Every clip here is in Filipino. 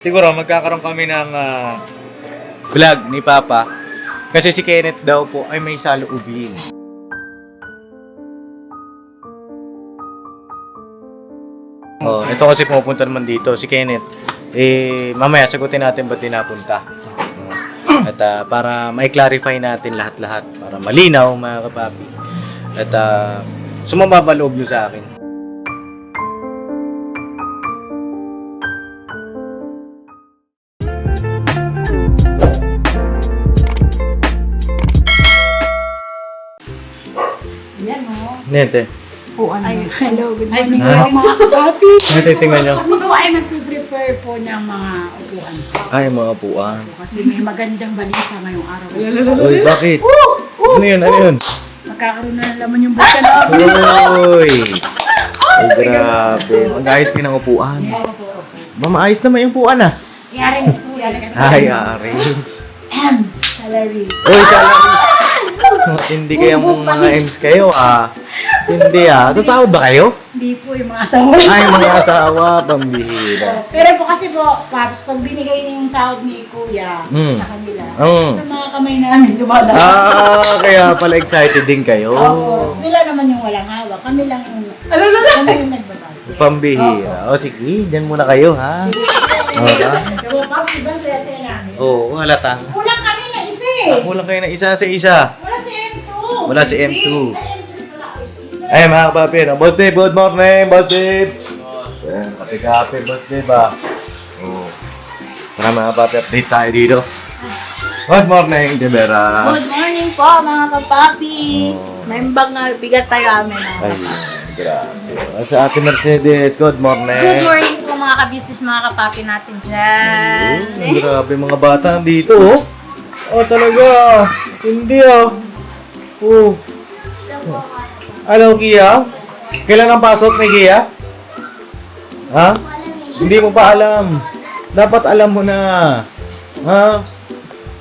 Siguro magkakaroon kami ng vlog ni Papa. Kasi si Kenneth daw po ay may saloobin. Oh, ito kasi pumupunta naman dito si Kenneth. Mamaya sagutin natin ba't din napunta. At para ma-clarify natin lahat-lahat. Para malinaw mga kapapi. At sumababa loob nyo sa akin. Yan o. Nete. Ay, hello, good morning Ah. po mga ka-coffee. Nete, tingnan nyo. Kami po ay nag-prefer po ng mga upuan po. Ay, mga puan. Kasi may magandang balita ngayong araw. Uy, bakit? Ano yun? Ano yun? Magkakaroon na naman yung buka namin. Uy! Ay, grabe. Mag-ayos kayo ng upuan. Yes, okay. Maayos naman yung upuan ah. I-arrange po yan kasi. Ay, ari. Salary. Uy, salary. Hindi kayang mga M's kayo ah. Hindi ah. Sasahod ba kayo? Hindi po yung mga asawa. Ay, mga asawa, pambihira. Pero po kasi po, Paps, pag binigay niyo yung sahod ni Kuya sa kanila, sa mga kamay namin dumadaan. Kaya pala excited din kayo. Tapos, sila naman yung walang hawak. Kami lang yung nagbabadget. Pambihira. O sige, dyan muna kayo ha. Pero Paps, diba saya-saya namin? Oo, halata. Kulang kami na isa eh. Kulang kayo na isa sa isa. Wala si M2. Wala si M2. Ay, M2 wala. Ay, mga kapapi, no? Boss Dave, good morning, Boss Dave. Ayan, kape-kape, Boss Dave, ah. Oo. Tara, mga kapapi, update tayo dito. Good morning, Devera. Good morning po mga kapapi. May bag na bigat tayo amin. Ay, grabe. Sa Ate Mercedes, good morning. Good morning po mga ka-business, mga kapapi natin dyan. Grabe, mga bata dito, oh. Oh, talaga. Hindi, oh. Oh. Ano, Kia? Kailan ang pasok ni Kia? Ha? Hindi mo pa alam. Dapat alam mo na. Ha?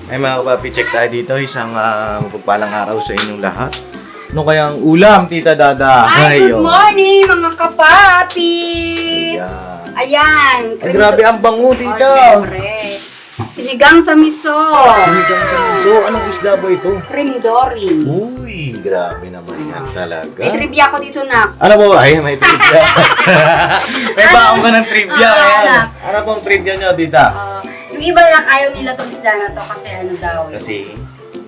Ay mga kapapi, check tayo dito. Isang mapagpalang araw sa inyong lahat. Ano kayang ulam, Tita Dada? Ay, good morning mga kapapi. Ayan. Ayan. Ay, grabe ang bango, Oh, Tita. syempre. Sinigang sa miso. Sinigang sa miso. Anong isda ba ito? Cream dory. Uy, grabe naman yan talaga. May trivia ko dito na. Ano po? Ay, may trivia. May baong ka ng trivia. Ah, Ayan. anak. Ano pong trivia nyo, Tita? Yung iba lang ayaw nila itong isda na to kasi ano daw. Kasi,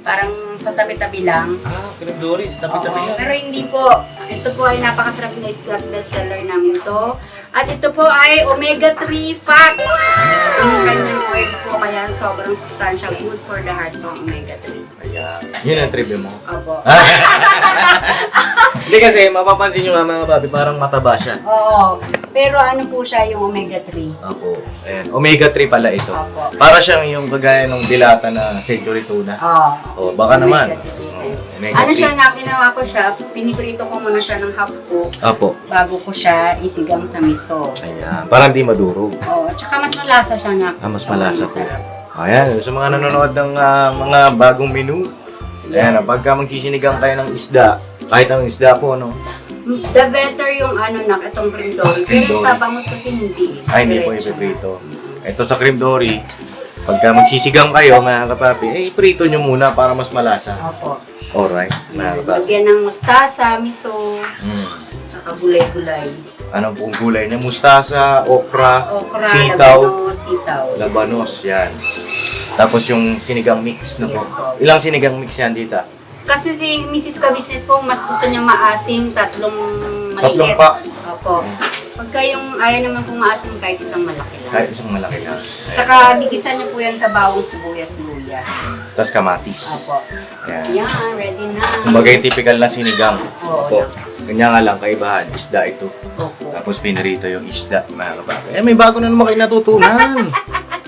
Parang sa tabi-tabi lang. Cream Doris, tabi-tabi Oo, yan. pero hindi po. Ito po ay napakasarap na isda at bestseller namin to. At ito po ay omega-3 fats. Yung kanyang oil po, kaya sobrang sustansya. Good for the heart po, omega-3. Ayan. Yun ang trivia mo. Opo. Hindi kasi, mapapansin nyo nga mga babi, parang mataba siya. Oo. Pero ano po siya yung omega-3? Opo. Ayan. Omega-3 pala ito. Opo. Para siyang yung kagaya ng dilata na century tuna. Oo. O, baka naman. Omega-3. Omega-3. Ano siya na, ginawa ko siya, piniprito ko muna siya ng half cook Opo. bago ko siya isigang sa miso. Ayan. Parang di madurog. Oo. At saka mas malasa siya na. Mas malasa po. Masarap. Ayan, sa mga nanonood ng mga bagong menu, ayan, pagka magsisinigang kayo ng isda, kahit ang isda po, no? The better yung ano na, itong cream dory. Cream Pero dory. sa bangus kasi hindi. Ay, hindi po Diretso. ipiprito. Ito sa cream dory, pagka magsisigang kayo, mga kapapi, prito nyo muna para mas malasa. Opo. Alright, mga kapapi. Lagyan ng mustasa, miso, tsaka gulay-gulay. Anong pong gulay niya? Mustasa, okra, Okra, sitaw, labanos, sitaw. labanos, yan. Tapos yung sinigang mix na po. Yes po. Ilang sinigang mix yan, Tita? Kasi si Mrs. Ka-Business po, mas gusto niyang maasim, tatlong maliit. Tatlong pa? Opo. Pagka yung ayaw naman kung maasim, kahit isang malaki lang. Kahit isang malaki lang. Ayan. Tsaka bigisan niyo po yan sa bawang sibuyas-luya. Tapos kamatis. Opo. Ayan. Yan, ready na. Kumbaga yung typical na sinigang. Oo. Opo. Kanya nga lang, kaibahan, isda ito. Opo. Tapos pinirito yung isda, mga kapapi. May bago na naman kayo natutunan.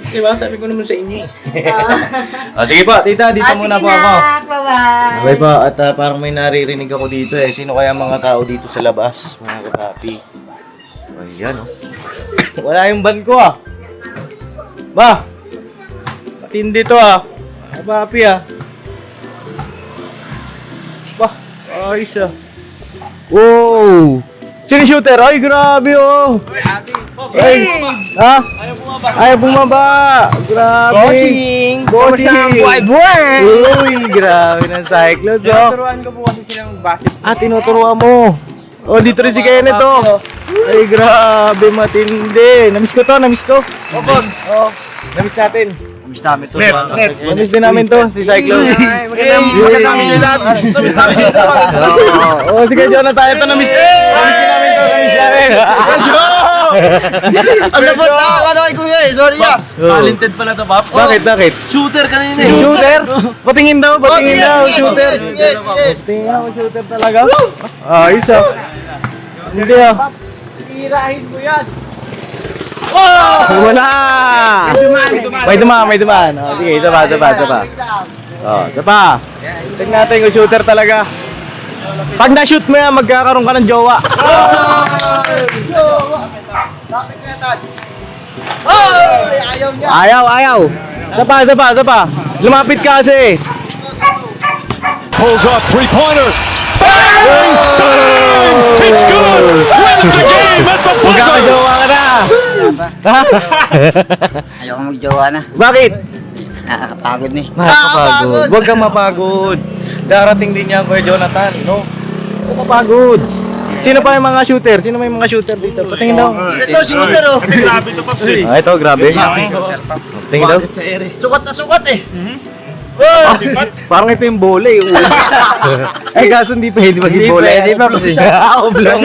Diba? Sabi ko naman sa inyo. Sige po, Tita, dito muna po ako. Bye-bye. Okay po, at parang may naririnig ako dito eh. Sino kaya mga tao dito sa labas, mga kapapi? Ayan, oh. Wala yung van ko, ah. Ba? Matindi to, ah. Kapapi, ah. Ba? Ayos, ah. Wow! Sino shooter? Ay, grabe, oh. Ay! Ha? Ayaw bumaba! Grabe! Bossing! Bossing! Buhay! Uy, grabe ng Cyclones, oh! Turuan ko po kasi silang bakit. Ah, tinuturuan mo! Oh, dito rin si Kenneth, oh! Ay, grabe, matindi! Namiss ko to, namiss ko! Oh, namiss natin! Namiss din namin to, si Cyclones! Magandang lahat. Namiss namin dito. Oh, sige, Jonathan, ito namiss! Namiss din namin to, namiss namin! Ang labot na ano kay Kuya eh. Sorry ya. Talented pala to, Paps. Bakit? Shooter kanina eh. Shooter? Patingin daw, patingin tingin, daw, tingin, shooter! tingin, tingin. Tingin ako, shooter talaga? Ayos ah! Hindi ah! Tirahin mo yan. Wala! May dumaan. Oh, sige, isa pa. Oh, isa pa. Tignan natin kung shooter talaga. Pag na-shoot mo yan, magkakaroon ka ng jowa. Lapit na tats. Hoy! Ayaw niya. Ayaw. Isa pa. Lumapit ka kasi. Pulls up three-pointer. Bang! It's good. Wins the game at the buzzer. Magkakajowa ka na. Ayaw kong magjowa na. Bakit? Nakakapagod ni. Nakakapagod. Huwag kang mapagod. Darating din yan, Kuya Jonathan, no? Huwag mapagod. Sino pa yung mga shooter? Sino may mga shooter dito? Patingin daw. Ito, shooter oh. Ah, ito, grabe. Tingin daw. Sukat na sukat eh. Ah, parang ito yung bola eh. Ay, kaso hindi pwede maging bola. pwede pa. Oblong.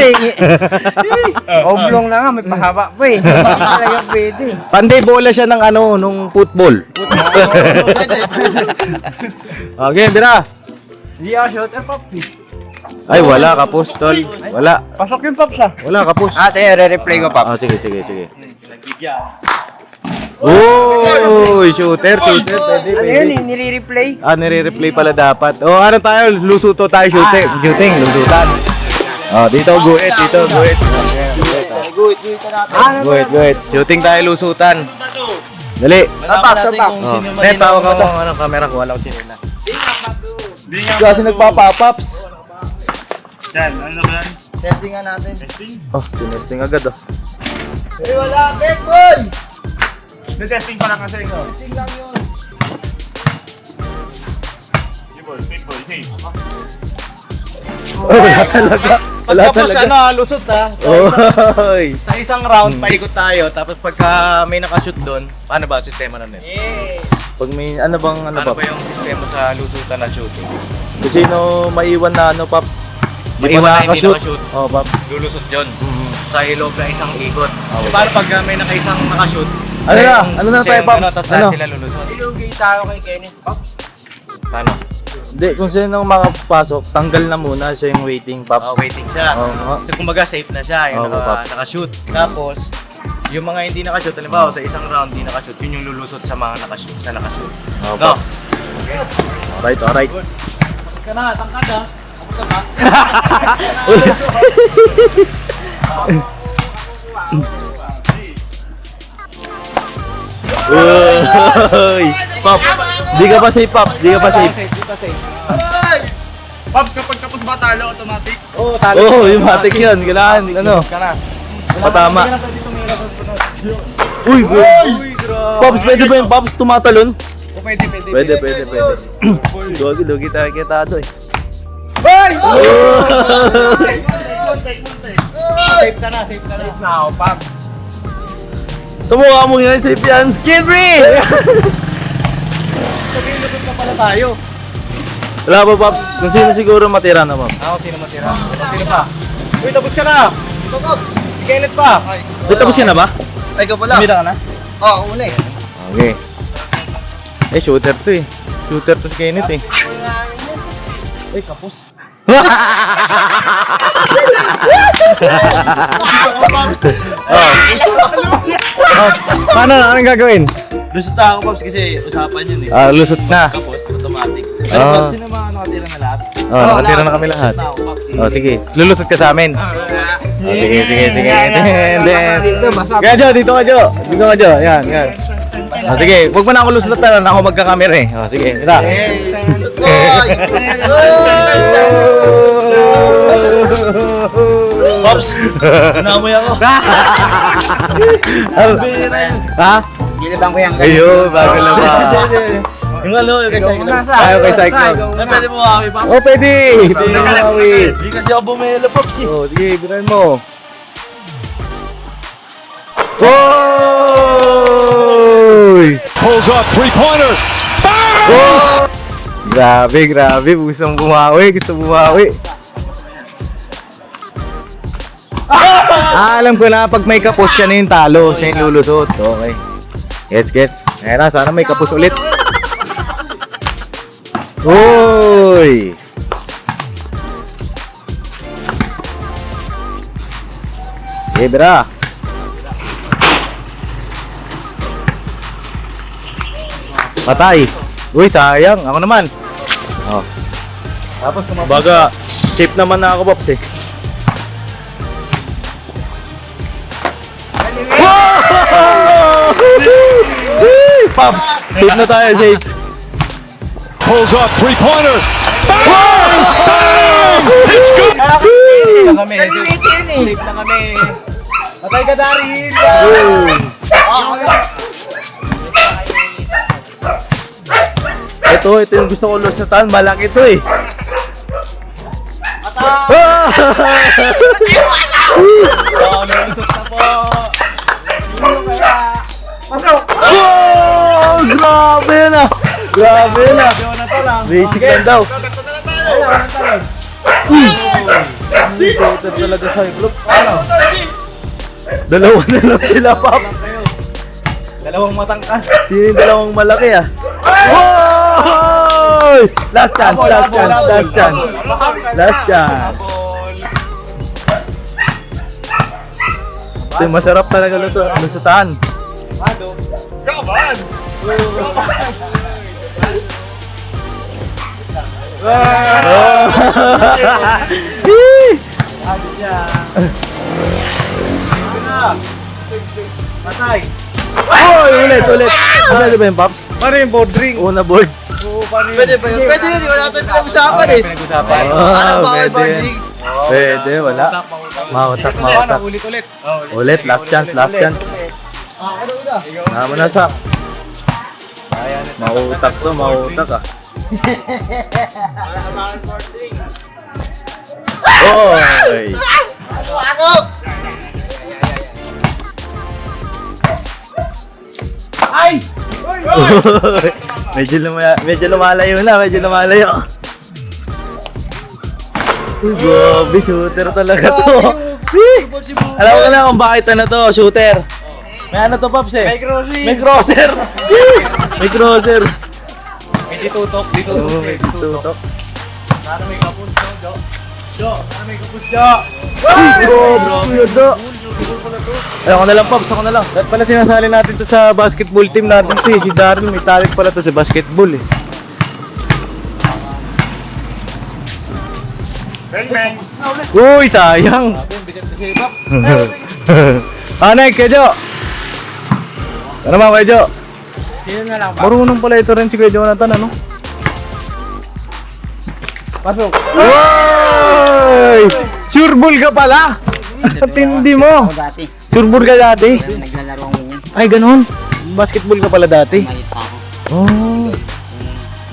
Oblong na nga, may pahaba pa eh. Hindi talaga pwede. Panday bola siya ng ano, nung football. Okay, tira. Hindi ako shooter pop. Ay, wala kapos, tol. Wala. Pasok yung pops ah. Wala kapos. Ate, re-replay ko pop. Ah, sige. Uy, shooter. Pwede. Ano yun eh, nire-replay? Ah, nire-replay pala dapat. Oh, ano tayo? Lusuto tayo, shooting, lusutan. Oh, dito guhit. Guhit. Shooting tayo, lusutan. Dali. Oh, net, tawag ako ng camera ko. Wala ko sinila. Kasi nagpapapaps. Testing nga natin. Oh, tinesting agad oh. Eh wala, big boy! Testing pa lang kasi ikaw. Testing lang yun. Oh, wala talaga. Pagkapos lusot ha. Oy. Sa isang round, paikot tayo. Tapos pagka may nakashoot doon, paano ba sistema nun? Pag may ano ba? Paano ba yung sistema sa lusutan na shooting? Kung sino maiwan na ano, Paps? Maiwan na hindi nakashoot. Oh, Paps. Lulusot yun. Sa ilog na isang ikot. Paano pag may nakaisang nakashoot? Ano na tayo, Paps? Tapos Ano? lahat sila lulusot. Ilugay tayo kay Kenneth pop. Paano? Hindi, kung sino makapasok, tanggal na muna siya yung waiting, Paps. Waiting siya. Oo. Kasi kumbaga safe na siya, yung Paps. nakashoot. Tapos, yung mga hindi nakashoot, halimbawa sa isang round hindi nakashoot, yun yung lulusot sa mga nakashoot. Oh, No? Paps. Alright. Ka na, tangkad ha. Uy! Paps! Di ka pa safe, Paps. Di ka pa safe. Pops, kapag tapos ba talo, automatic? Oo, yung matik yun. Kailangan, ano, patama. Uy, bro. Pops, pwede ba yung Pops tumatalon? Pwede. Dogi tayo kitado eh. Hoy! Safe ka na. Safe na ako, Pap. Sa mukha mo yan, safe yan. Kibri! Sabihin, lusot na pala tayo. Wala ba, Pops? Kung sino siguro matira na, Pops? Ako, sino matira? Sino pa? Uy, tapos ka na. Ito pops. Si Kenneth pa. Di, tapos ka na ba? Ay, ikaw pala. Tumira ka na? Oo, una eh. Okay. Eh, shooter to eh. Shooter to si Kenneth eh. Uy, kapos. Oh, paano? Anong gagawin? Lusot na ako, Pops, kasi usapan yun eh. Ah, lusot na. Tapos, automatic. Ah. Sino mga nakatira na lahat? Oh, nakatira na kami lahat. Na ako, Pops. Oh, sige. Lulusot ka sa amin. Oh, sige. Kaya Jo, dito ka Jo. Yan. Oh, sige, huwag mo na ako lusutan. Ako magkakamera eh. Oh, sige, tara. Hoy! Pops! Namoy ako. Ha? Gilibang ko yan. Ayun, bago lang ba? Yung ano, yung kay Cyclops. Ayaw kay Cyclops. Pwede mo makawi, Pops. Oh, pwede! Pwede mo mawi. Hindi kasi ako bumelo, Pops. Oh, sige, biran mo. Oy! Pulls up 3-pointer. Oh! Grabe, grabe. Gustong bumawi. Gusto bumawi. Alam ko na pag may kapos siya na yung talo. Siya yung lulusot. Okay. Gets. Ayan na, sana may kapos ulit. Uy! Bra. Patay. Uy, sayang. Ako naman. Oh. Tapos kumbaga, safe naman na ako, Pops eh. Pops, safe na tayo, safe. Pulls up 3-pointer. Bang! It's good. Safe na kami. Safe na kami. Patay ka, Daryl! Ito yung gusto ko lusatan. Malaki ito eh. Oh, nalusot na po. Oh, grabe na. Grabe na. Jonathan lang. Basic lang daw. Ito talaga Cyclops. Dalawa na lang sila, Pops. Dalawang matangkas. Sino yung dalawang malaki ah? Oh! Last chance. Ito yung masarap talaga lusutan. Patay. Oh, ulit. Ano ba yung Pops? Paano yung board ring? Una board. Oo, paano yun? Pwede ba yun? Pwede yun. Wala tayong pinag-usapan eh. Pinag-usapan. Ano ba pwede. bonding? Pwede, wala. Mautak. Ulit. Ulit, last chance. Naman na sa. Mautak ah. Oy! Ako! medyo lumalayo na. Uy, grabe, shooter talaga to. Alam ko na kung bakit ano to, shooter. May ano to, Pops eh? May crosser. May crosser. May ditutok. Oh, may tutok. Sana may kapos, Jo. Sana may kapos, Jo. Uy, grabe, kuya Do. Ako na lang, Pops, ako na lang. Dapat pala sinasali natin to sa basketball team natin to eh. Si Daryl, may talent pala to sa basketball eh. Uy, sayang. Anay, Kuya Jo. Ano ba, Kuya Jo? Sino na lang ba? Marunong pala ito rin si Kuya Jonathan, ano? Pasok. Uy! Sureball ka pala! Tindi mo! Ako dati. Sureball ka dati? Naglalaro ako ganyan. Ay, ganun. Basketball ka pala dati? Maliit pa ako. Oh.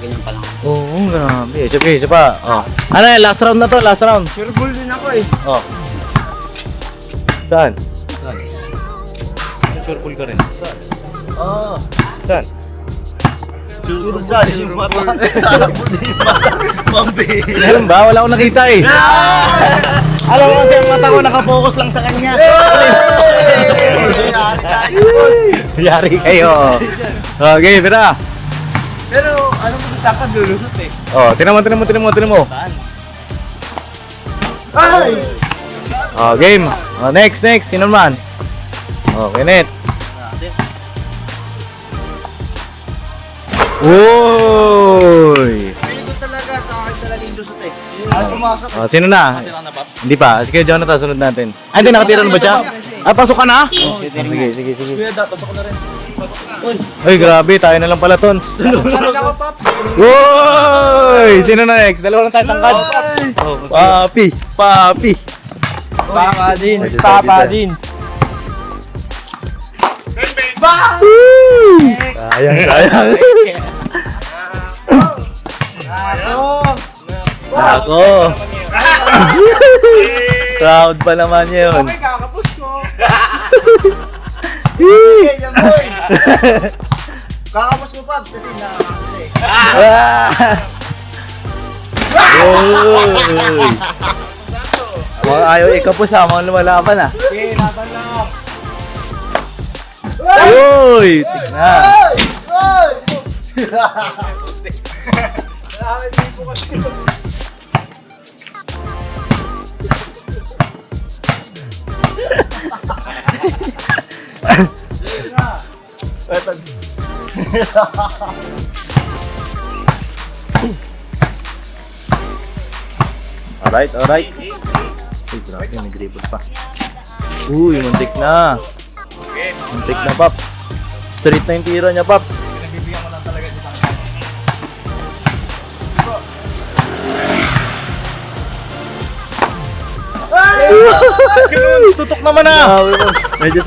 Ganyan pa lang ako. Oo, grabe. Isa pa. Oh. Ano yan? Last round na to, last round. Sure ball din ako eh. Oh. Saan? Sure pull ka rin. Oh. Saan? Sure saan? Yung mata. Mambi. Meron ba? Wala akong nakita eh. Alam mo kasi ang mata ko nakafocus lang sa kanya. Yari kayo. Okay, pera. Pero ano mo dapat lulusot eh. Oh, tinan mo. Ay! Oh, game. Oh, next. Sino naman? Oh, Kenneth. Uy! Feeling ko talaga sa akin talaga yung lusot eh. Ano pumasok? Oh, sino na? Hindi pa. Sige, Jonathan, sunod natin. Ay, hindi, nakatira na ba siya? Ah, pasok ka na? Sige. Kuya, pasok ko na rin. Uy, grabe. Tayo na lang pala, Tons. Uy! Sino na next? Dalawa lang tayo tangkad. Papi. Papa din. Pwede, Papa pwede. din. Sayang. Ako. Proud pa naman yun. Okay, yan boy. Kakapos mo pa kasi nakakasay. Mga ayaw ikapos ha, mga lumalaban ha. Okay, laban lang. Uy! Tignan. Hoy! Alright, alright. Uy, grabe, may gripod pa. Uy, muntik na. Muntik na, Paps. Straight na yung tira niya, Paps. Pinagbibigyan ko lang talaga si Tangkay. Tutok naman na! Grabe, Paps. Medyo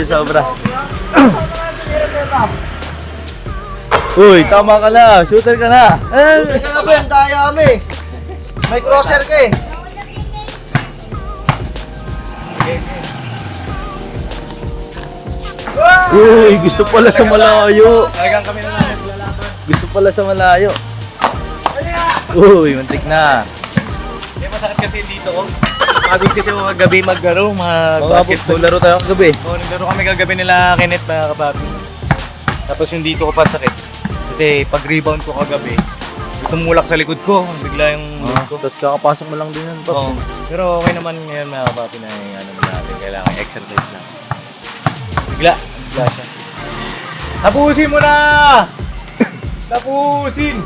sobra. Uy, tama ka na. Shooter ka na. Teka nga ba yan, kaya kami. May crosser ka eh. Uy, gusto pala sa malayo. Talagang kami na lang naglalaban. Gusto pala sa malayo. Uy, muntik na. Hindi, masakit kasi dito ko. Pagod kasi ako kagabi maglaro, Basketball mag-basketball. laro tayo kagabi. Oo, naglaro kami kagabi nila Kenneth, mga kapapi. Tapos yung dito ko pa sakit. Kasi pag-rebound ko kagabi, tumulak sa likod ko. Bigla yung likod ko. Tapos kakapasok mo lang din yun, Paps. Oo. Pero okay naman ngayon mga kapapi na yung ano naman natin. Kailangan exercise lang. Bigla siya. Tapusin mo na! Tapusin!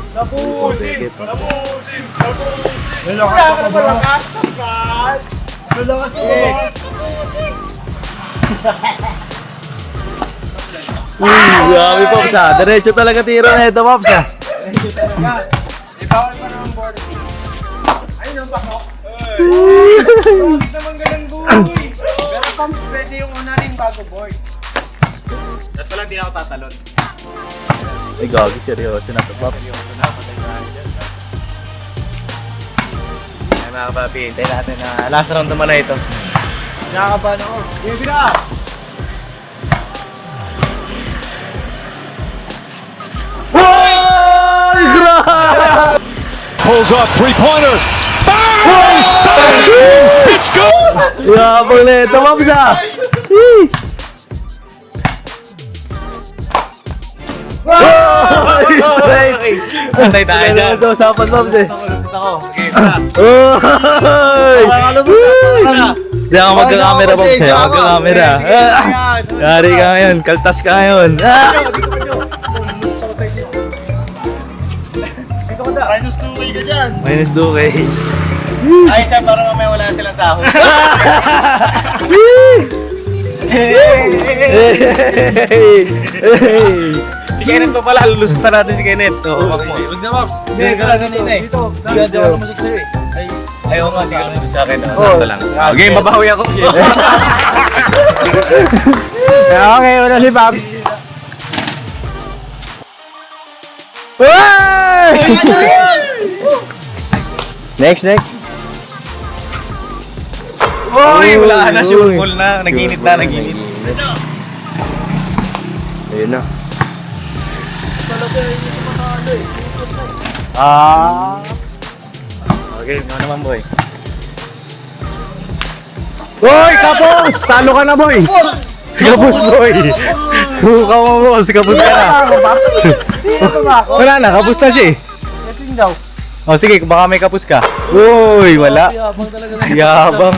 Wala ka na ba lakas? Lalakas mo. Grabe, Paps ha. Diretso talaga tiro na ito, Paps ha. Medyo talaga. Eh, bawal pa naman board. Ayun ang bako. Bakit naman ganun, boy? Pero pang pwede yung una rin bago board. At pala, di na ako tatalon. Ay, gagi, seryoso na ito, Paps. Seryoso na, patay na dyan. Ay, mga kapapi, hintayin natin na last round naman na ito. Nakakabahan ako. Sige, sila! Ay, grabe! Pulls up three-pointer. Bang! Bang! It's good. Yabang na ito, Paps ha. Straight! Patay tayo dyan. Sa usapan, Paps eh. Ako. Okay, sila. Oy! Hindi ako magka-camera, Paps eh. Magka-camera. Yari ka ngayon. Kaltas ka ngayon. Minus 2K ka dyan. Minus 2K. Ay, sir, parang mamaya wala na silang sahod. Si Kenneth pa pala, lulusutan natin si Kenneth. Oo, wag mo. Huwag na, Maps. Hindi ka lang kanina eh. Hindi ako lumusot sa'yo eh. Ayaw nga, sige lumusot sa akin. Sakto lang. Okay, mabawi ako. Okay, wala si Paps. Next. Uy, wala na, Uy. sure ball na. Naginit na. Ayun na. Okay, ikaw naman, boy. Hoy, kapos! Talo ka na, boy! Kapos, boy! Hukaw mo, boss. Kapos ka na. Wala na, kapos na siya eh. Oh, sige, baka may kapos ka. Uy, wala. Yabang.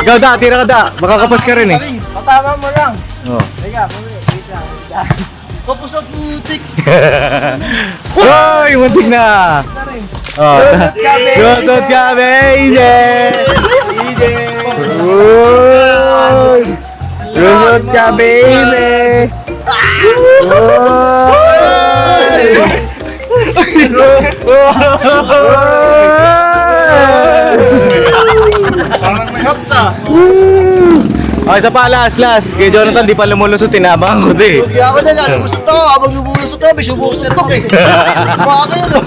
Ikaw da, tira ka da. Baka kapos ka rin eh. Patama mo lang. Oh. Teka, wait lang. Kapos ang putik. Uy, muntik na. Oh, Lusot ka, baby! Uy! Lusot ka, baby! Parang may hapsa. Okay, isa pa, last. Kay Jonathan, di pa lumulusot, tinabangan ko di. Kaya ako dyan, lumusot ako. Habang lumusot ako, may sumusuntok eh. Baka kayo no.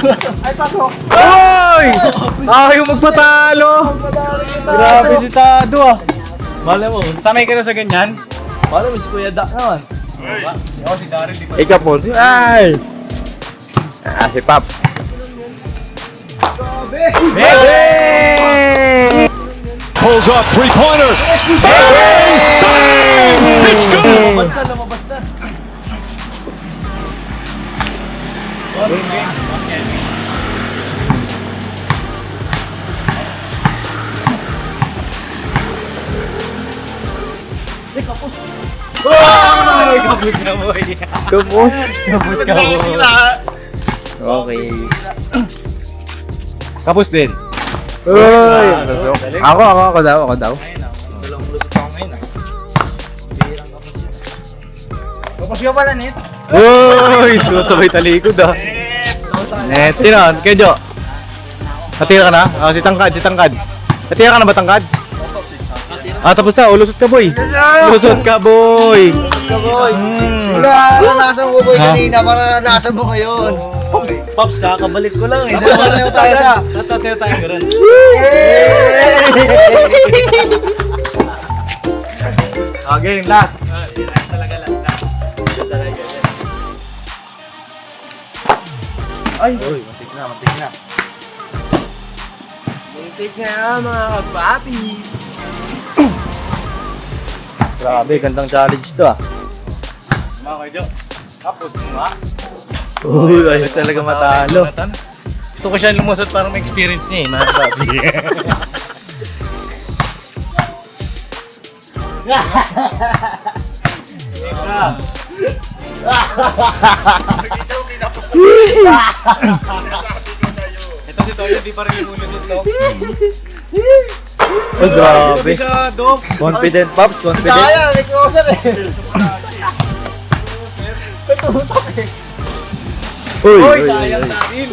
Hoy! Ayaw magpatalo! Grabe si Tado ah. Malay mo, sanay ka na sa ganyan? Malay mo si Kuya Dak naman. Ako si Daryl, di pa. Ikaw po. Ay! Si Pop. Bebe! Pulls up, three-pointer. Bang! It's good. Lumabas na. Ay, kapus na boy. Kapus ka boy. Okay. Kapus din. Uy! Ako daw. Dalawang lusot ako ngayon ah. Birang kapus yun. Kapus ka pala, Net. Uy! Sabay talikod ah. Net, sino? Kejo. Natira ka na? Si Tangkad. Natira ka na ba, Tangkad? Tapos na. Lusot ka, boy. Lusot ka, boy. Naranasan ko boy kanina, maranasan mo ngayon. Pops, kakabalik ko lang eh. Sasayaw tayo na. Sasayaw tayo gano'n. Okay, last. Talaga last na. Ay! Uy, matik na. Muntik na mga kapati. Grabe, gandang challenge to ah. Mga kayo, tapos mo nga. Uy, ayaw talaga matalo. Gusto ko siya lumusot para may experience niya eh, mga sabi. Ito si Toyo, di pa rin lumusot to. Oh, grabe. Sa dog. Confident, Pops, confident. Kaya, may closer eh. Uy, sayang dahil.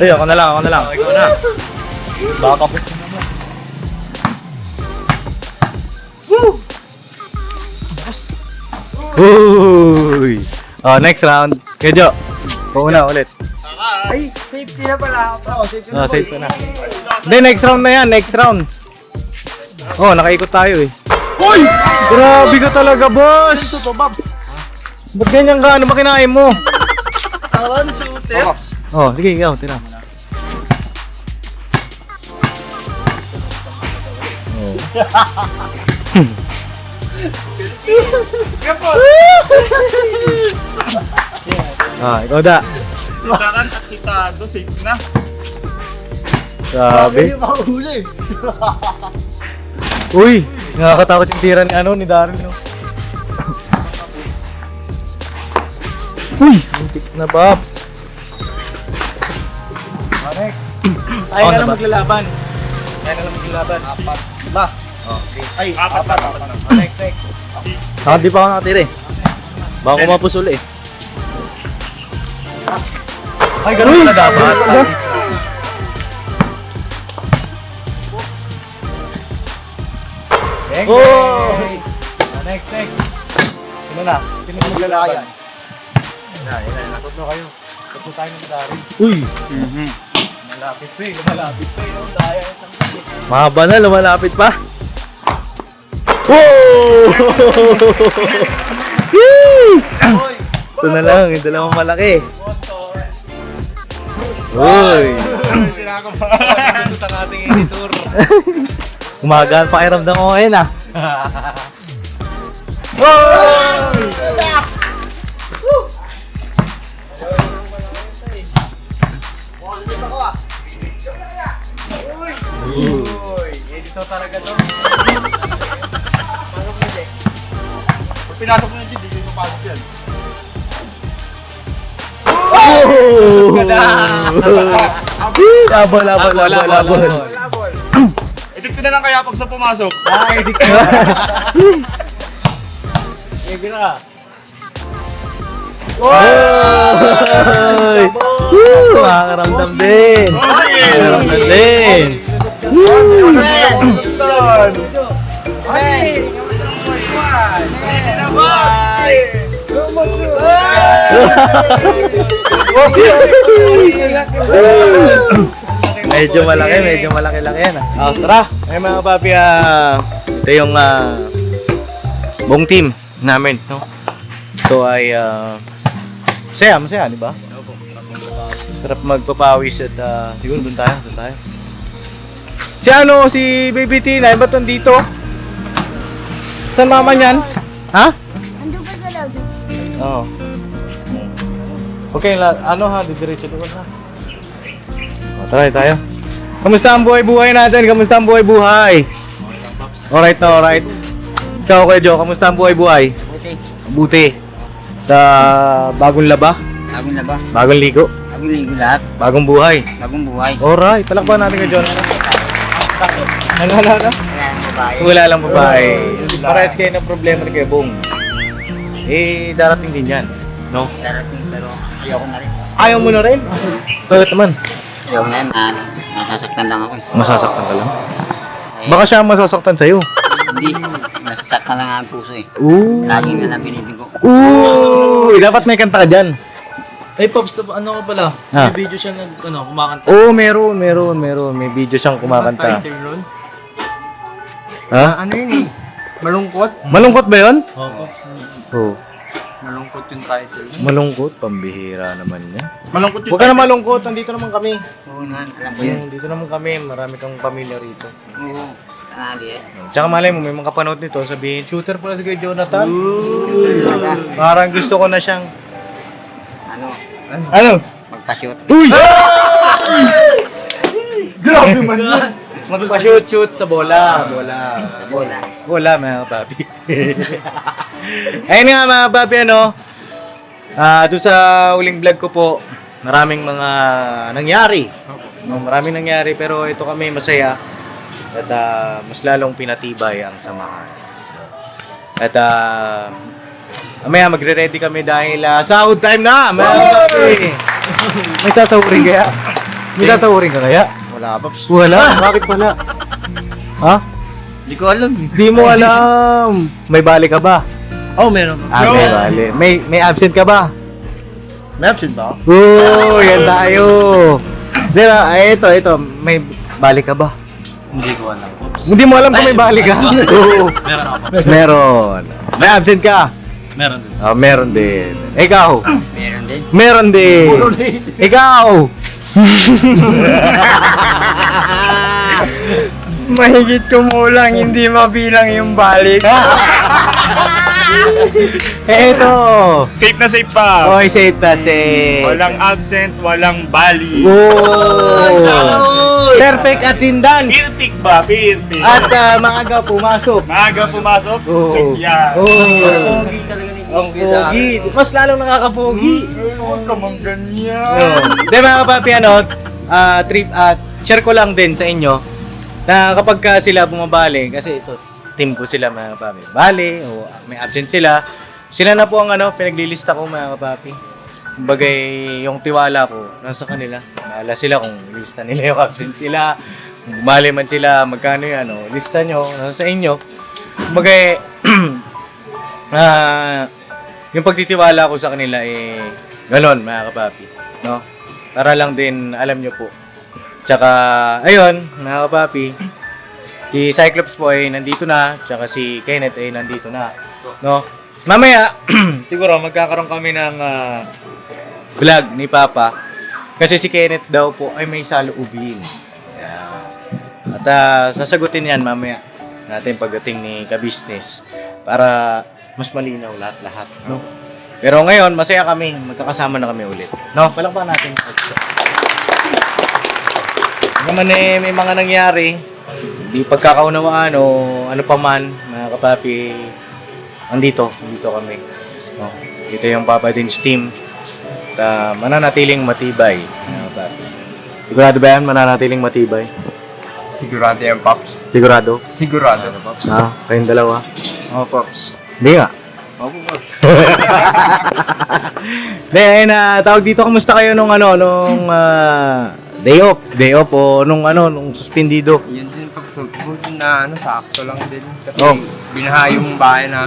Ay, ako na lang. Ikaw na. Baka kapos na naman. Woo! Uy! Next round. Kejo, pauna ulit. Ay, safety na pala ako. Safe ko na. Hindi, next round na yan. Next round. Nakaikot tayo eh. Uy! Grabe ka talaga, boss! Ito, Babs. Ba't ganyan ka? Ano ba kinain mo? Kawan, shooter. Sige, ikaw, tira. Ikaw da. Sitaran at sitado, safe na. Grabe. Yung mahuli. Uy! Nakakatakot yung tira ni Daryl, no? Uy! Muntik na, Babs. Next. Tayo na lang maglalaban. Apat. Ba? Okay. Ay, apat. Next. Di pa ako nakatira eh. Baka ko mapusol eh. Ay, ganun na dapat. Oh! Next. Sino na? Sino maglalaban? Yan. Tatlo kayo. Tatlo tayo ng Daryl. Uy! Lumalapit pa eh. Daya. Mahaba na, lumalapit pa. Woo! Ito na lang, yung dalawang malaki. Uy! Gusto ang ating editor. Umagaan pakiramdam ko ngayon ah. Editor talaga to. Pag pinasok mo yung G, di ko pasok yan. Labol. Edit ko na lang kaya pag sa pumasok. Edit ka. Sige na. Oy! Makakaramdam din. Makakaramdam din. Medyo malaki-laki yan. Tara, ay mga papi, ito yung buong team namin, no? Ito ay masaya, di ba? Sarap magpapawis at siguro doon tayo. Si Baby Tina, ba't nandito? Saan mama niyan? Ha? Ando pa sa loob. Oo. Okay, didiretso doon ha. Tara tayo. Kamusta ang buhay-buhay natin? Kamusta ang buhay-buhay? Alright na, alright. Ikaw, Kuya Joe, kamusta ang buhay-buhay? Buti. Bagong laba? Bagong laba. Bagong ligo? Bagong ligo lahat. Bagong buhay? Bagong buhay. Alright, palakpan natin kay John. Ano? Wala nang babae. Wala lang babae. Parehas kayo ng problema ni Kuya Bong. Darating din yan. No? Darating pero ayoko na rin. Ayaw mo na rin? Bakit naman? Ayoko na yan. Nasasaktan lang ako eh. Masasaktan ka lang? Eh, Baka siya ang masasaktan sa'yo. Hindi. Nasasaktan lang ang puso eh. Ooh. Lagi na lang binibigo. Ooh! Dapat may kanta ka dyan. Ay, Pops, ano ka pala? Ah. May video siya kumakanta. Oo, meron. May video siyang kumakanta. Title nun? Ha? Ano yun eh? Malungkot? Malungkot ba yun? Oo, Pops. Oo. Malungkot yung title. Malungkot? Pambihira naman yan. Malungkot Huwag ka na malungkot. Nandito naman kami. Oo naman. Alam ko yun. Dito naman kami. Marami kang pamilya rito. Oo. Tangali eh. Tsaka malay mo, may mga kapanood nito. Sabihin, shooter pala si Kuya Jonathan. Talaga. Parang gusto ko na siyang... Ano? Magpa-shoot. Uy! Grabe man yan. Magpa-shoot sa bola. Sa bola. Bola, mga papi. Ayun nga mga papi, doon sa huling vlog ko po, maraming mga nangyari. Maraming nangyari, pero ito kami masaya. At mas lalong pinatibay ang samahan. At mamaya magre-ready kami dahil sahod time na, mga papi. May sasahurin kaya? May sasahurin ka kaya? Wala, Pops. Wala? Bakit wala? Ha? Hindi ko alam eh. Di mo alam. May bali ka ba? Oh, meron. May bali. May absent ka ba? May absent ba? Oo, yan tayo. Di ba? Ito. May bali ka ba? Hindi ko alam, Pops. Hindi mo alam kung may bali ka? Oo. Meron ako, Pops. Meron. May absent ka? Meron din. Meron din. Ikaw? Meron din. Meron din. Ikaw? Mahigit kumulang, hindi mabilang yung balik. Eto. Safe na safe pa. Oy, safe na safe. Walang absent, walang bali. Oh! Perfect attendance. Pirtik ba? Pirtik. At maaga pumasok. Maaga pumasok. Oo. Check yan. Oh. Ang pogi. Mas lalong nakakapogi. Huwag ka mang ganyan. Di ba kapapi, share ko lang din sa inyo na kapag sila bumabali, kasi ito, team ko sila mga kapapi. Bali, o may absent sila. Sila na po ang pinaglilista ko mga kapapi. Bagay yung tiwala ko nasa kanila. Maala sila kung lista nila yung absent nila. Kung bumali man sila, magkano yan, lista nyo, nasa sa inyo. Bagay, yung pagtitiwala ko sa kanila galon mga kapapi, no? Para lang din alam nyo po. Tsaka ayun mga kapapi, si Cyclops po ay nandito na, tsaka si Kenneth ay nandito na, no? Mamaya siguro magkakaroon kami ng vlog ni Papa kasi si Kenneth daw po ay may saloobin. At sasagutin yan mamaya natin pagdating ni ka-business para mas malinaw lahat-lahat, no? Pero ngayon, masaya kami. Magkakasama na kami ulit. No? Palakpakan natin. Naman may mga nangyari. Hindi pagkakaunawaan o ano pa man, mga kapapi. Andito kami. No? Dito yung Papa Din's team. At mananatiling matibay, mga kapapi. Sigurado ba yan? Mananatiling matibay? Sigurado yan, Pops. Sigurado? Sigurado na, Pops. Kayong dalawa? Oo, Pops. Hindi nga. Opo, Pops. Ayun, tawag dito, kamusta kayo nung day off o nung suspendido? Yun din, Pops. Buti na sakto lang din. Kasi Oh. binaha yung bahay na.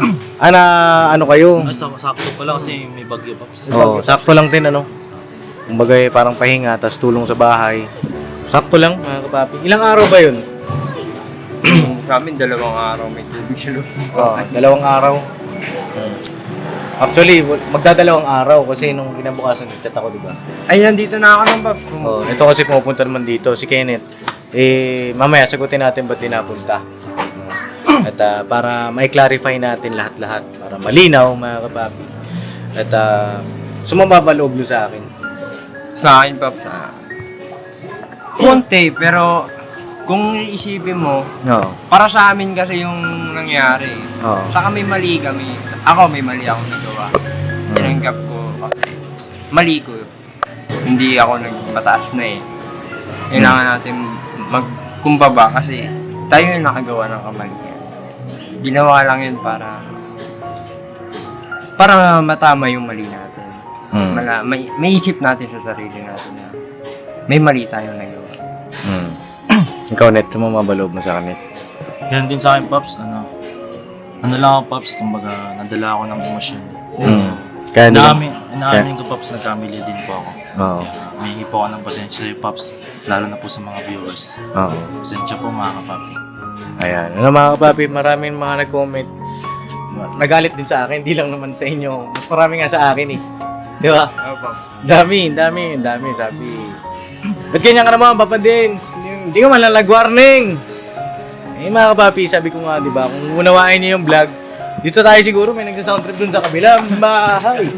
Ano kayo? Sakto pala kasi may bagyo, Pops. Oo, sakto lang din Kumbaga parang pahinga, tas tulong sa bahay. Sakto lang, mga kapapi. Ilang araw ba yun? Sa amin, 2 araw may tubig sa loob. Oo, 2 araw. Actually, magdadalawang araw kasi nung kinabukasan nagchat ako, di ba? Ay, nandito na ako ng Pops. Oh, ito kasi pumupunta naman dito, si Kenneth. Mamaya sagutin natin ba't di napunta. At para ma-clarify natin lahat-lahat, para malinaw, mga kapapi. At sumababa loob nyo sa akin. Sa akin, Pops, konti, pero kung iisipin mo, Oo. para sa amin kasi yung nangyari. Oo. Saka may mali kami. Ako, may mali akong nagawa. Tinanggap ko kasi mali ko. Hindi ako nagpataas na eh. Kailangan natin magkumbaba kasi tayo yung nakagawa ng kamalian. Ginawa lang yun para matama yung mali natin. May isip natin sa sarili natin na may mali tayong nagawa. Ikaw, Net, sumababa loob mo sa akin, Net. Ganun din sa akin, Pops. Ano lang ako, Pops, kumbaga, nadala ako ng emosyon. Kaya Inaamin ko, Pops, nagkamali din po ako. Oo. Humingi po ako ng pasensya sa'yo, Pops, lalo na po sa mga viewers. Oo. Pasensya po, mga kapapi. Ayan. Mga kapapi, maraming mga nag-comment. Nagalit din sa akin, di lang naman sa inyo. Mas marami nga sa akin eh. Di ba? Dami. Sabi, ba't ganyan ka naman, Papa Dins? Hindi ka man lang nag-warning. Mga kapapi, sabi ko nga, di ba, kung unawain niyo yung vlog, dito tayo siguro may nagsa-sound trip dun sa kabilang bahay.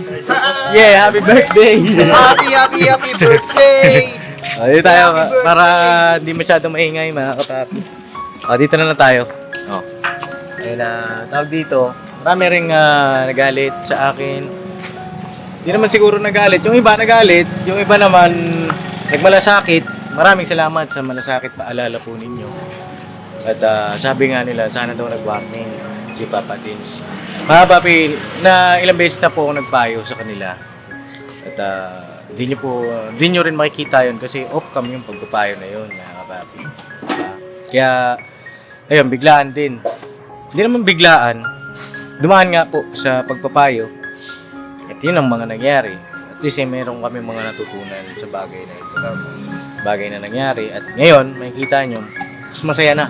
Yeah, happy birthday! Happy birthday! Dito tayo, para hindi masyado maingay, mga kapapi. Dito na lang tayo. Ayun tawag dito, marami ring nagalit sa akin. Hindi naman siguro nagalit. Yung iba nagalit, yung iba naman nagmalasakit. Maraming salamat sa malasakit, paalala po ninyo. At sabi nga nila, sana daw nag-warning si Papa Dins. Mga papi, na ilang beses na po ako nagpayo sa kanila. At di nyo rin makikita yun kasi off-cam yung pagpapayo na yun, mga papi. Kaya, ayun, biglaan din. Hindi naman biglaan. Dumaan nga po sa pagpapayo. At yun ang mga nangyari. At least meron kami mga natutunan sa bagay na ito. Bagay na nangyari. At ngayon, makikita nyo, mas masaya na.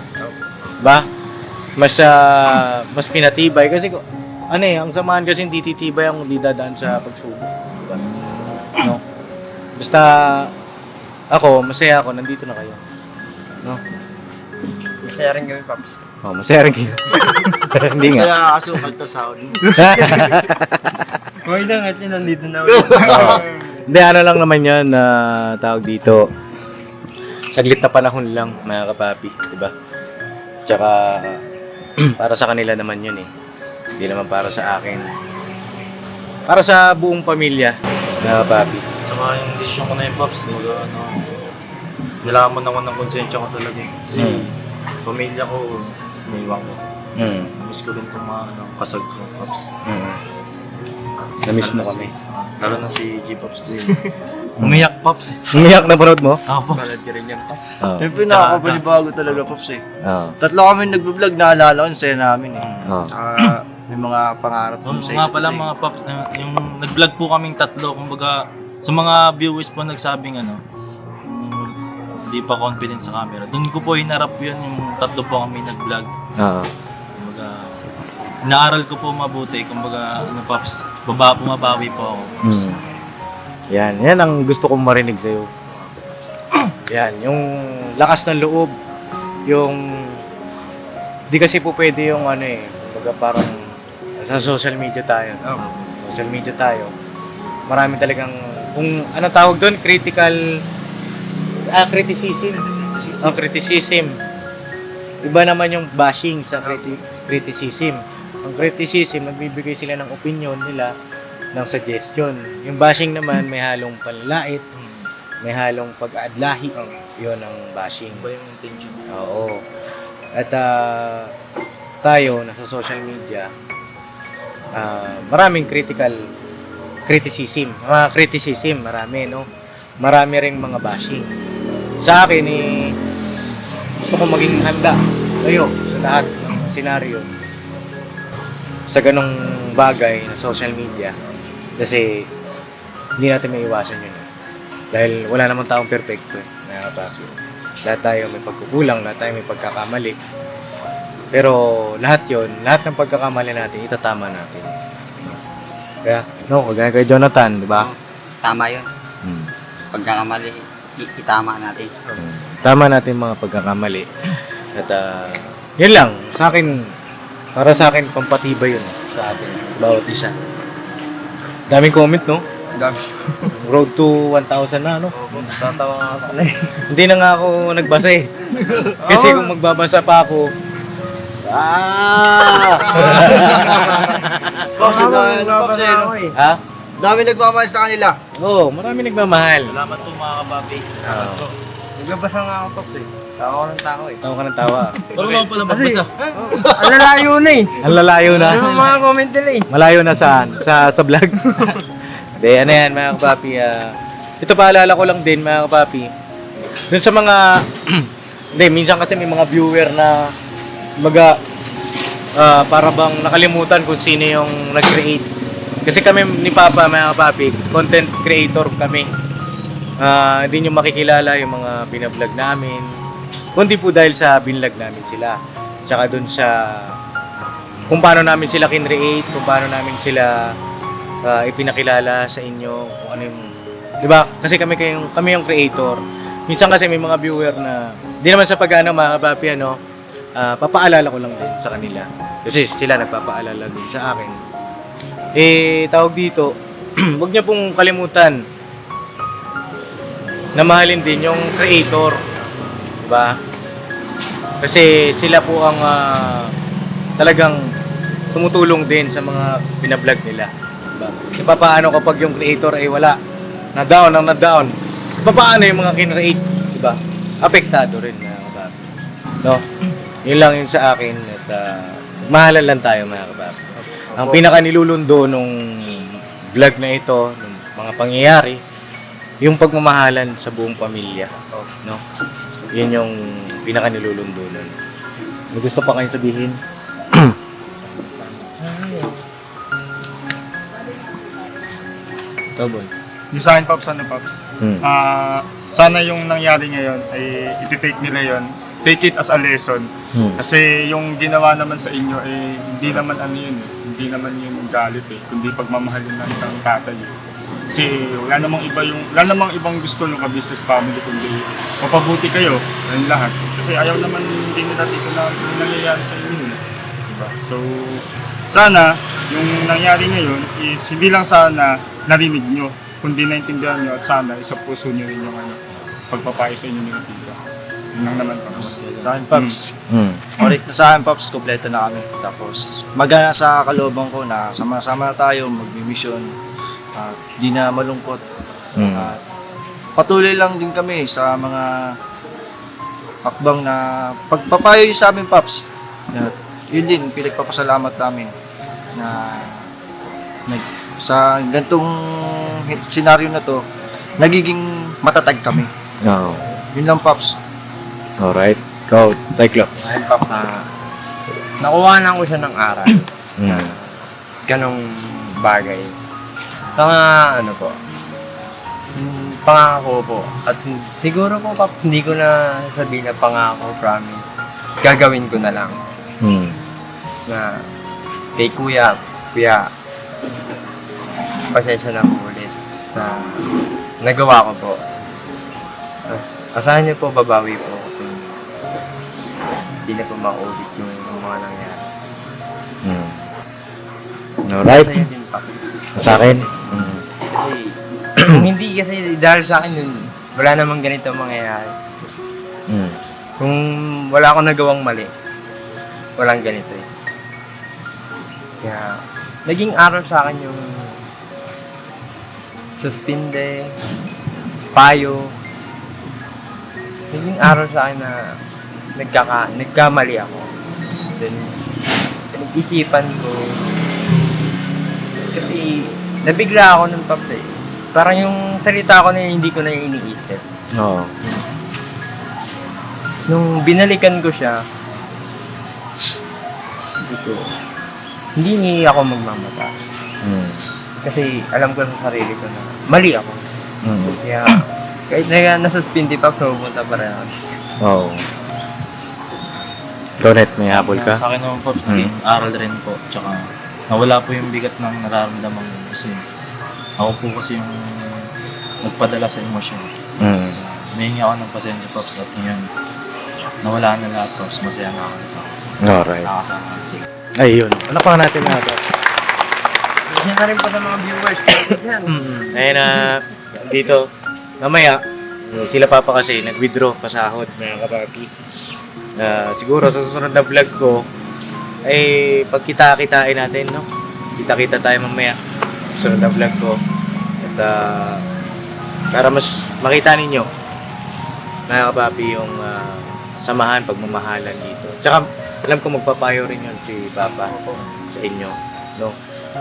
Diba? Mas pinatibay. Kasi, ang samahan kasi hindi titibay ang hindi dadaan sa pagsubok. Diba? No? Basta, masaya ako, nandito na kayo. No? Masaya rin kami, Pops. Masaya rin kayo. Hindi nga. Kaya kasukal to sound. Huwag na nga, nandito na ulit. Hindi, lang naman yan na tawag dito. Saglit na panahon lang, mga kapapi, diba? Tsaka, para sa kanila naman yun eh. Hindi naman para sa akin. Para sa buong pamilya, mga kapapi. Tsaka yung desisyon ko na yung, Pops, nilaman ako ng konsensya ko talaga eh. Kasi pamilya ko, naiwan ko. Miss ko rin itong mga kasag ko, Pops. Na-miss mo kami. Lalo na si G-Pops kasi umiyak, Pops. Umiyak na panood mo? Pops. Yung pinakakapanibago talaga, Pops eh. Oo. Tatlo kami nag-vlog, naalala ko, saya namin eh. Oo. Tsaka may mga pangarap kami sa Nga isa't pala isa. mga Pops, yung nag-vlog po kaming tatlo, kumbaga sa mga viewers po nagsabing hindi pa confident sa camera. Doon ko po hinarap yun, yung tatlo po kami nag-vlog. Oo. Kumbaga, inaaral ko po mabuti, kumbaga, Pops, bumabawi po ako. Yan ang gusto kong marinig sa'yo. Yan, yung lakas ng loob, yung di kasi po pwede yung kumbaga parang sa social media tayo. Social media tayo. Marami talagang, kung ano tawag doon, criticism. Criticism. Iba naman yung bashing sa criticism. Ang criticism, nagbibigay sila ng opinion nila, ng suggestion. Yung bashing naman, may halong panlalait, may halong pag-aadlahi. Yun ang bashing. Iba yung intention. Oo. At tayo, nasa social media, maraming criticism. Mga criticism, marami, no? Marami ring mga bashing. Sa akin, gusto ko maging handa kayo sa lahat ng senaryo sa ganong bagay na social media kasi hindi natin may iwasan yun dahil wala namang taong perfecto mga kapapi. Lahat tayo may pagkukulang, lahat tayo may pagkakamali, pero lahat ng pagkakamali natin itatama natin. Kaya kagaya kay Jonathan, di ba? Tama yun. Pagkakamali, itama natin. Tama natin mga pagkakamali. At yun lang, para sa akin, pampatibay yun sa atin, bawat isa. Daming comment, no? Dami. Road to 1,000 na, no? Tatawa nga ako na eh. Hindi na nga ako nagbasa eh. Kasi kung magbabasa pa ako, Pops, Pops, ha? dami nagmamahal sa kanila. Oo, marami nagmamahal. Salamat po mga kapapi. Nagbabasa nga ako, Pops eh. Tawa ko ng tao eh. Tawa ka ng tawa. Marunong pala magbasa. Ang lalayo na eh. Ang lalayo na. Ano ang mga comment nila eh. Malayo na saan? Sa vlog? Hindi, ano yan mga kapapi. Ito paalala ko lang din mga kapapi. Dun sa mga... Hindi, minsan kasi may mga viewer na para bang nakalimutan kung sino yung nag-create. Kasi kami ni Papa mga kapapi, content creator kami. Hindi nyo makikilala yung mga binablog namin. Kundi po dahil sa binlog namin sila. Tsaka dun sa kung paano namin sila kinreate, kung paano namin sila ipinakilala sa inyo, kung ano yung, di ba? Kasi kami yung creator. Minsan kasi may mga viewer na, di naman sa pag-ano mga kapapi, papaalala ko lang din sa kanila. Kasi sila nagpapaalala din sa akin. Tawag dito, huwag niyo pong kalimutan na mahalin din yung creator. Diba? Kasi sila po ang talagang tumutulong din sa mga binablog nila. Diba? Paano kapag yung creator ay wala, na-down, paano yung mga kinreate, diba? Apektado rin mga kababi. No? Yun lang yun sa akin at mahalan lang tayo mga kababi. Ang pinaka nilulundo nung vlog na ito, nung mga pangyayari, yung pagmamahalan sa buong pamilya. No? Yun yung pinaka nilulundo nun. May gusto pa kayong sabihin? Toboy. Yung sa akin, Pops, Pops? Sana yung nangyari ngayon ay iti-take nila yon, take it as a lesson. Kasi yung ginawa naman sa inyo ay hindi naman hindi naman yun galit eh, kundi pagmamahalin ng isang tatay. Kasi wala namang ibang gusto ng ka-business family kundi mapabuti kayo ng lahat. Kasi ayaw naman din nila dito na nangyayari sa inyo. Diba? So, sana yung nangyari ngayon is hindi lang sana narinig nyo, kundi naintindihan nyo at sana isa puso nyo rin yung pagpapayo sa inyo ng tita. Yun lang naman, Pops. Sa akin, Pops. Sa akin, Pops, kompleto na kami. Tapos, magana sa kalooban ko na sama-sama na tayo, magmi-mission. Di na malungkot. At patuloy lang din kami sa mga hakbang na pagpapayo yun sa amin, Pops. At yun din, pinagpapasalamat namin na sa ganitong senaryo na to, nagiging matatag kami. Oo. Yun lang, Pops. Alright. Go, Cyclops. Ayun, Pops, nakuha ko siya ng aral. Ganong bagay. Saka po, pangako po. At siguro po, Pops, hindi ko na sabihin na pangako, promise. Gagawin ko na lang. Na kay Kuya, pasensya na po ulit sa nagawa ko po. Asahan niyo po, babawi po kasi hindi na po maulit yung mga nangyari. Alright. Masaya din, Pops. Sa akin? Kasi, kung hindi kasi dahil sa akin yun, wala namang ganito mangyayari. Kung wala akong nagawang mali, walang ganito eh. Kaya, naging aral sa akin yung suspinde, payo. Naging aral sa akin na nagkamali ako. Then, pinag-isipan ko. Kasi, nabigla ako ng Pops eh. Parang yung salita ko na hindi ko na iniisip. Oo. Nung binalikan ko siya, hindi ako magmamataas. Kasi alam ko sa sarili ko na mali ako. Kaya kahit na nasuspindi pa, pumunta pa rin ako. Oo. Ikaw, Net, may habol ka? Sa akin naman, Pops, naging aral rin po. Tsaka, nawala po yung bigat ng nararamdaman ko. Kasi, ako po kasi yung nagpadala sa emosyon. Mahingi ako ng pasensya, Pops, at ngayon, nawala na lahat, Pops. Masaya na ako nito. Alright. Nakakasama ko sila. Ayun. Ano pa natin mga Pops? Yan na rin po sa mga viewers. Ayun na, dito, mamaya, sila papa kasi nag-withdraw pasahod, mga kapapi. Siguro sa susunod na vlog ko, ay pagkita-kitain natin, no? Kita-kita tayo mamaya sa susunod na vlog ko. At para mas makita ninyo, mga kapapi, yung samahan, pagmamahalan dito. Tsaka, alam ko magpapayo rin yun si Papa sa inyo, no?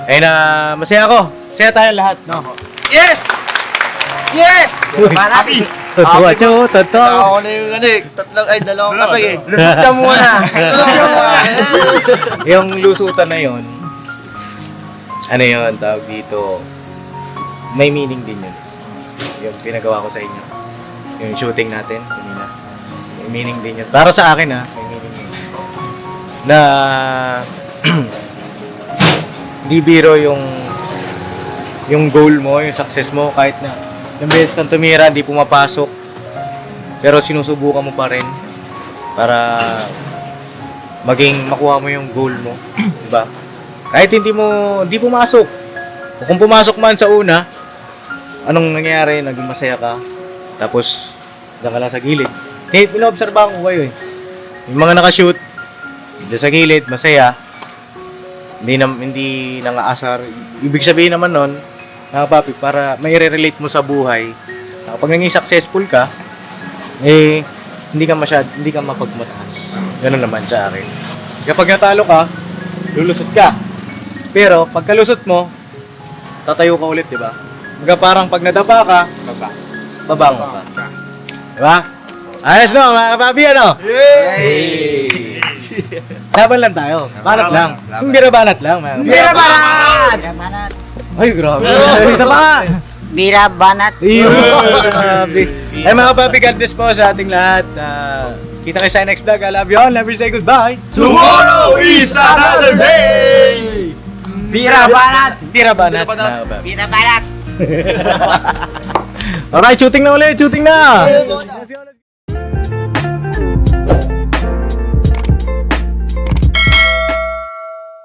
Ayun na, masaya ako. Masaya tayo lahat, no? Yes! Yes! Happy! Totoo, totoo. Ako na yung dalawang kasay eh. Lusot ka muna! Yung lusutan na yon, ano yun, tawag dito, may meaning din yun. Yung pinagawa ko sa inyo. Yung shooting natin, kanina. May meaning din yun. Para sa akin may meaning yun. Na, di biro yung goal mo, yung success mo, kahit na yung beses kang tumira, di pumapasok. Pero sinusubukan mo pa rin para maging makuha mo yung goal mo, di ba? Kahit hindi pumasok. O kung pumasok man sa una, anong nangyari? Naging masaya ka. Tapos, diyan ka lang sa gilid. Pinoobserbahan ko kayo eh. Yung mga nakashoot, diyan sa gilid, masaya. Hindi nangaasar. Ibig sabihin naman nun, mga papi, para may relate mo sa buhay. Kapag naging successful ka, hindi ka mapagmataas. Ganun naman sa akin. Kapag natalo ka, lulusot ka. Pero pagka lusot mo, tatayo ka ulit, di ba? Parang pag nadapa ka, babango ka. Di ba? Ayos no, mga kapapi, ano? Yes! Laban lang tayo. Banat lang. Yung birabanat lang, mga kapapi. Birabanat! Ay, grabe. Isa pa! Birabanat! Grabe. Ay, mga kapapi, God bless po sa ating lahat. Kita kayo sa next vlog. I love you all. Never say goodbye. Tomorrow is another day! Birabanat! Birabanat, mga kapapi. Birabanat! Alright, shooting na ulit. Shooting na!